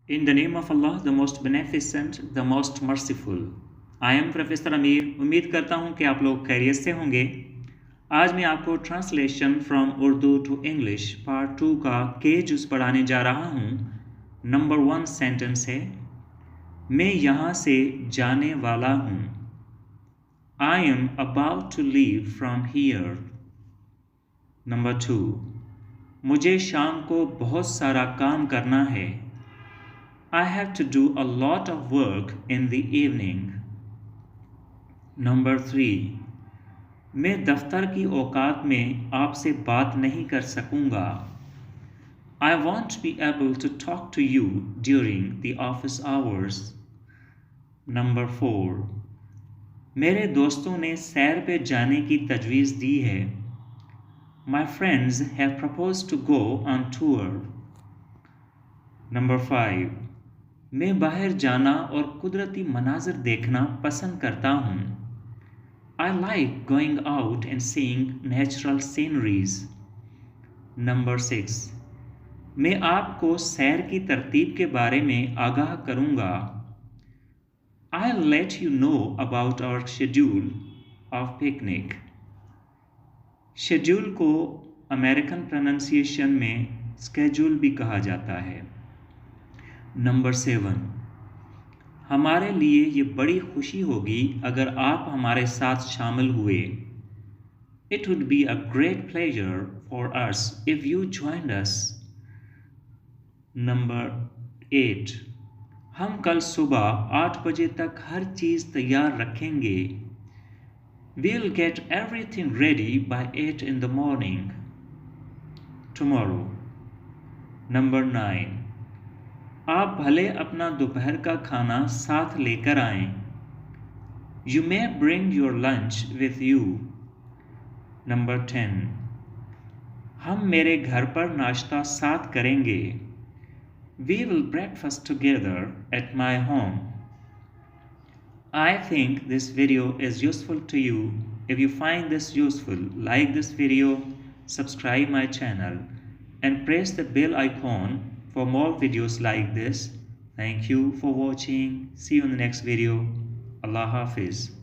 In the name of Allah, the most beneficent, the most merciful. I am professor अमीर। उम्मीद करता हूँ कि आप लोग खैरियत से होंगे। आज मैं आपको translation from Urdu to English part 2 का के जुज़ पढ़ाने जा रहा हूँ। नंबर 1 सेंटेंस है, मैं यहाँ से जाने वाला हूँ। I am about to leave from here. Number 2, मुझे शाम को बहुत सारा काम करना है। I have to do a lot of work in the evening. Number 3, मैं दफ्तर की औकात में आपसे बात नहीं कर सकूंगा। I won't be able to talk to you during the office hours. Number 4, मेरे दोस्तों ने सैर पे जाने की तजवीज़ दी है। My friends have proposed to go on tour. Number 5, मैं बाहर जाना और कुदरती मनाज़र देखना पसंद करता हूँ। I like going out and seeing natural sceneries. Number 6, मैं आपको सैर की तरतीब के बारे में आगाह करूँगा। I'll let you know about our schedule of picnic. Schedule को अमेरिकन प्रोनाउंसिएशन में स्केड्यूल भी कहा जाता है। नंबर 7, हमारे लिए ये बड़ी खुशी होगी अगर आप हमारे साथ शामिल हुए। It would be a great pleasure for us if you joined us. Number 8, हम कल सुबह 8 बजे तक हर चीज़ तैयार रखेंगे। We'll get everything ready by 8 in the morning. Tomorrow. Number 9, आप भले अपना दोपहर का खाना साथ लेकर आएं। You may bring your lunch with you. Number 10, हम मेरे घर पर नाश्ता साथ करेंगे। We will breakfast together at my home. I think this video is useful to you. If you find this useful, like this video, subscribe my channel, and press the bell icon for more videos like this. Thank you for watching. See you in the next video. Allah Hafiz.